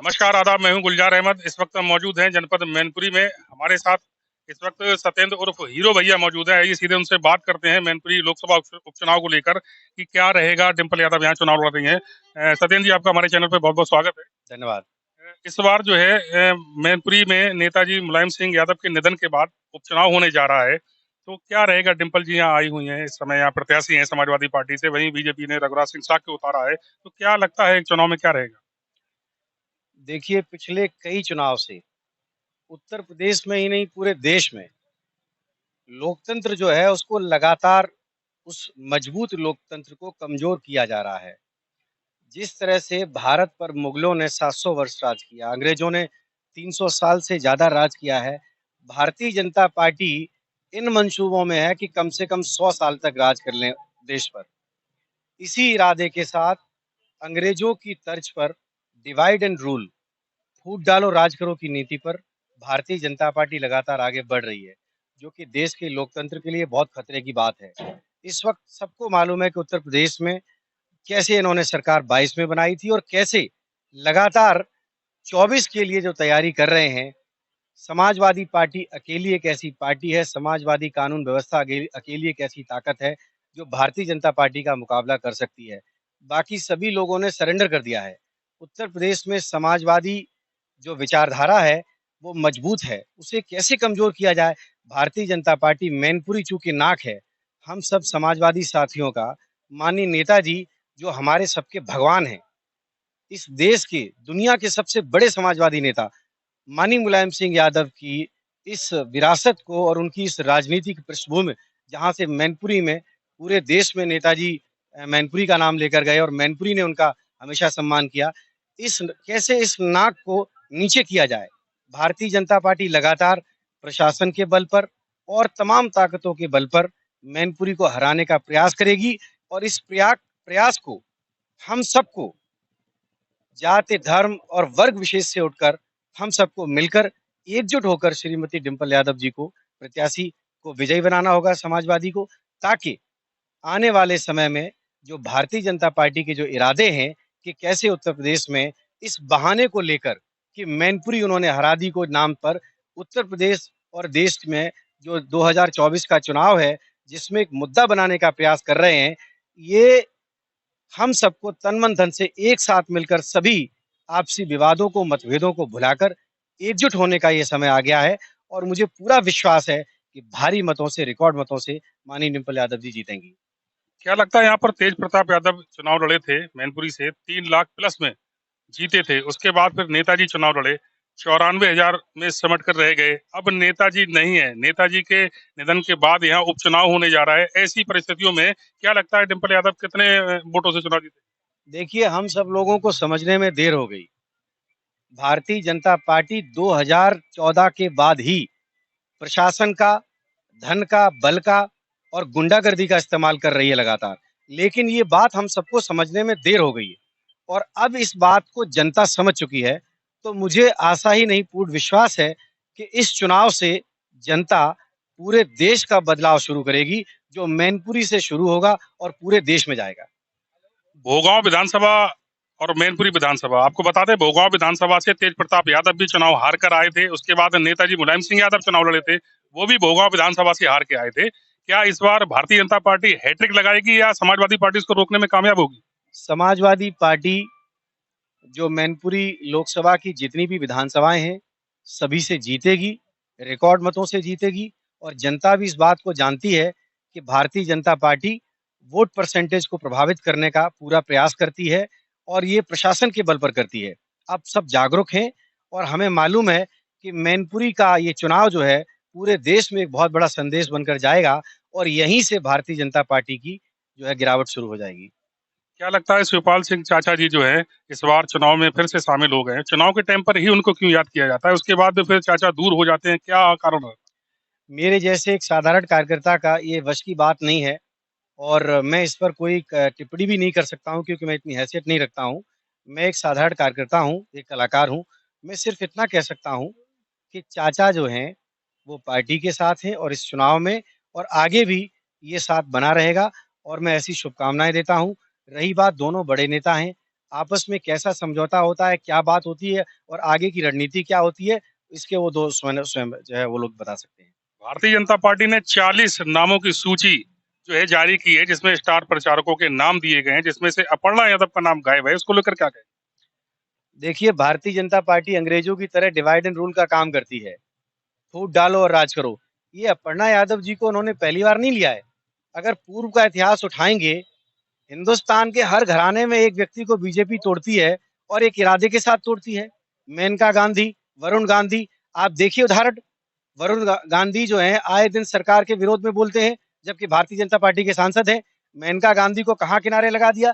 नमस्कार, आदाब। मैं हूं गुलजार अहमद। इस वक्त हम मौजूद हैं जनपद मैनपुरी में। हमारे साथ इस वक्त सत्येंद्र उर्फ हीरो भैया मौजूद है। आइए सीधे उनसे बात करते हैं मैनपुरी लोकसभा उपचुनाव को लेकर कि क्या रहेगा। डिम्पल यादव यहाँ चुनाव लड़ रही हैं। सत्येंद्र जी, आपका हमारे चैनल पे बहुत बहुत स्वागत है। धन्यवाद। इस बार जो है मैनपुरी में नेताजी मुलायम सिंह यादव के निधन के बाद उपचुनाव होने जा रहा है, तो क्या रहेगा। डिम्पल जी यहाँ आई हुई हैं, इस समय यहाँ प्रत्याशी हैं समाजवादी पार्टी से। वहीं बीजेपी ने रघुराज सिंह साग को उतारा है, तो क्या लगता है चुनाव में क्या रहेगा। देखिए, पिछले कई चुनाव से उत्तर प्रदेश में ही नहीं पूरे देश में लोकतंत्र जो है उसको लगातार उस मजबूत लोकतंत्र को कमजोर किया जा रहा है। जिस तरह से भारत पर मुगलों ने 700 वर्ष राज किया, अंग्रेजों ने 300 साल से ज़्यादा राज किया है। भारतीय जनता पार्टी इन मंसूबों में है कि कम से कम 100 साल तक राज कर लें देश पर। इसी इरादे के साथ अंग्रेजों की तर्ज पर डिवाइड एंड रूल, फूट डालो राज करो की नीति पर भारतीय जनता पार्टी लगातार आगे बढ़ रही है, जो कि देश के लोकतंत्र के लिए बहुत खतरे की बात है। इस वक्त सबको मालूम है कि उत्तर प्रदेश में कैसे इन्होंने सरकार 22 में बनाई थी और कैसे लगातार 24 के लिए जो तैयारी कर रहे हैं। समाजवादी पार्टी अकेली एक ऐसी पार्टी है, समाजवादी कानून व्यवस्था अकेली एक ऐसी ताकत है जो भारतीय जनता पार्टी का मुकाबला कर सकती है। बाकी सभी लोगों ने सरेंडर कर दिया है। उत्तर प्रदेश में समाजवादी जो विचारधारा है वो मजबूत है, उसे कैसे कमजोर किया जाए। भारतीय जनता पार्टी मैनपुरी चूंकि नाक है हम सब समाजवादी साथियों का, माननीय नेताजी जो हमारे सबके भगवान हैं, इस देश के दुनिया के सबसे बड़े समाजवादी नेता माननीय मुलायम सिंह यादव की इस विरासत को और उनकी इस राजनीतिक पृष्ठभूमि, जहां से मैनपुरी में पूरे देश में नेताजी मैनपुरी का नाम लेकर गए और मैनपुरी ने उनका हमेशा सम्मान किया, इस कैसे इस नाक को नीचे किया जाए। भारतीय जनता पार्टी लगातार प्रशासन के बल पर और तमाम ताकतों के बल पर मैनपुरी को हराने का प्रयास करेगी। और इस प्रयास को हम सबको जाति, धर्म और वर्ग विशेष से उठकर हम सबको मिलकर एकजुट होकर श्रीमती डिम्पल यादव जी को प्रत्याशी को विजयी बनाना होगा समाजवादी को, ताकि आने वाले समय में जो भारतीय जनता पार्टी के जो इरादे हैं कि कैसे उत्तर प्रदेश में इस बहाने को लेकर कि मैनपुरी उन्होंने हरा दी को नाम पर उत्तर प्रदेश और देश में जो 2024 का चुनाव है जिसमें एक मुद्दा बनाने का प्रयास कर रहे हैं, ये हम सबको तन मन धन से एक साथ मिलकर सभी आपसी विवादों को, मतभेदों को भुलाकर एकजुट होने का ये समय आ गया है। और मुझे पूरा विश्वास है कि भारी मतों से, रिकॉर्ड मतों से माननीय डिम्पल यादव जी जीतेंगी। क्या लगता है यहाँ पर तेज प्रताप यादव चुनाव लड़े थे मैनपुरी से, 3 लाख प्लस में जीते थे। उसके बाद फिर नेताजी चुनाव लड़े, 94,000 में सिमट कर रह गए। अब नेताजी नहीं है, नेताजी के निधन के बाद यहाँ उपचुनाव होने जा रहा है। ऐसी परिस्थितियों में क्या लगता है डिम्पल यादव कितने वोटों से चुनाव जीते। देखिए, हम सब लोगों को समझने में देर हो गई। भारतीय जनता पार्टी 2014 के बाद ही प्रशासन का, धन का, बल का और गुंडागर्दी का इस्तेमाल कर रही है लगातार। लेकिन ये बात हम सबको समझने में देर हो गई है और अब इस बात को जनता समझ चुकी है। तो मुझे आशा ही नहीं, पूर्ण विश्वास है कि इस चुनाव से जनता पूरे देश का बदलाव शुरू करेगी, जो मैनपुरी से शुरू होगा और पूरे देश में जाएगा। भोगांव विधानसभा और मैनपुरी विधानसभा, आपको बता दें भोगांव विधानसभा से तेज प्रताप यादव भी चुनाव हार कर आए थे। उसके बाद नेताजी मुलायम सिंह यादव चुनाव लड़े थे, वो भी भोगांव विधानसभा से हार के आए थे। क्या इस बार भारतीय जनता पार्टी हैट्रिक लगाएगी या समाजवादी पार्टी इसको रोकने में कामयाब होगी। समाजवादी पार्टी जो मैनपुरी लोकसभा की जितनी भी विधानसभाएं हैं सभी से जीतेगी, रिकॉर्ड मतों से जीतेगी। और जनता भी इस बात को जानती है कि Bharatiya Janata party vote percentage को प्रभावित करने का पूरा प्रयास करती है और ये प्रशासन के बल पर करती है। अब सब जागरूक हैं और हमें मालूम है कि मैनपुरी का ये चुनाव जो है पूरे देश में एक बहुत बड़ा संदेश बनकर जाएगा और यहीं से भारतीय जनता पार्टी की जो है गिरावट शुरू हो जाएगी। क्या लगता है शिवपाल सिंह चाचा जी जो है इस बार चुनाव में फिर से शामिल हो गए हैं। चुनाव के टाइम पर ही उनको क्यों याद किया जाता है, उसके बाद भी फिर चाचा दूर हो जाते हैं, क्या कारण है। मेरे जैसे एक साधारण कार्यकर्ता का ये वश की बात नहीं है और मैं इस पर कोई टिप्पणी भी नहीं कर सकता हूँ क्योंकि मैं इतनी हैसियत नहीं रखता हूँ। मैं एक साधारण कार्यकर्ता हूँ, एक कलाकार हूँ। मैं सिर्फ इतना कह सकता हूँ कि चाचा जो हैं वो पार्टी के साथ हैं और इस चुनाव में और आगे भी ये साथ बना रहेगा और मैं ऐसी शुभकामनाएं देता हूँ। रही बात, दोनों बड़े नेता हैं, आपस में कैसा समझौता होता है, क्या बात होती है और आगे की रणनीति क्या होती है, इसके वो 2 स्वयं स्वयं जो है वो लोग बता सकते हैं। भारतीय जनता पार्टी ने 40 नामों की सूची जो है जारी की है, जिसमें स्टार प्रचारकों के नाम दिए गए हैं, जिसमें से अपर्णा यादव का नाम गायब है। उसको लेकर क्या कहें? देखिए, भारतीय जनता पार्टी अंग्रेजों की तरह डिवाइड एंड रूल का काम करती है। फूट डालो और राज करो। ये अपर्णा यादव जी को उन्होंने पहली बार नहीं लिया है। अगर पूर्व का इतिहास उठाएँगे, हिंदुस्तान के हर घराने में एक व्यक्ति को बीजेपी तोड़ती है और एक इरादे के साथ तोड़ती है। मेनका गांधी, वरुण गांधी, आप देखिए उदाहरण। वरुण गांधी जो हैं आए दिन सरकार के विरोध में बोलते हैं, जबकि भारतीय जनता पार्टी के सांसद हैं। मेनका गांधी को कहाँ किनारे लगा दिया?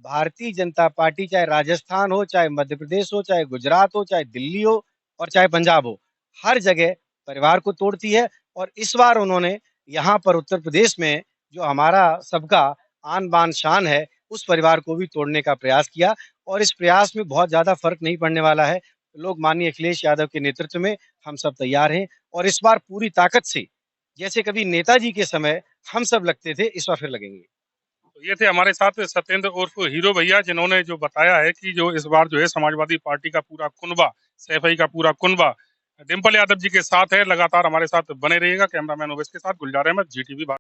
भारतीय जनता पार्टी चाहे राजस्थान हो, चाहे मध्य प्रदेश हो, चाहे गुजरात हो, चाहे दिल्ली हो और चाहे पंजाब हो, हर जगह परिवार को तोड़ती है। और इस बार उन्होंने यहाँ पर उत्तर प्रदेश में जो हमारा सबका आन बान शान है, उस परिवार को भी तोड़ने का प्रयास किया और इस प्रयास में बहुत ज्यादा फर्क नहीं पड़ने वाला है। लोग माननीय अखिलेश यादव के नेतृत्व में हम सब तैयार हैं और इस बार पूरी ताकत से, जैसे कभी नेताजी के समय हम सब लगते थे, इस बार फिर लगेंगे। तो ये थे हमारे साथ सत्येंद्र उर्फ हीरो भैया, जिन्होंने जो बताया है कि जो इस बार जो है समाजवादी पार्टी का पूरा कुनबा, सैफई का पूरा कुनबा डिम्पल यादव जी के साथ है। लगातार हमारे साथ बने रहिएगा। कैमरामैन ओवैस के साथ गुलजार अहमद, जीटीवी।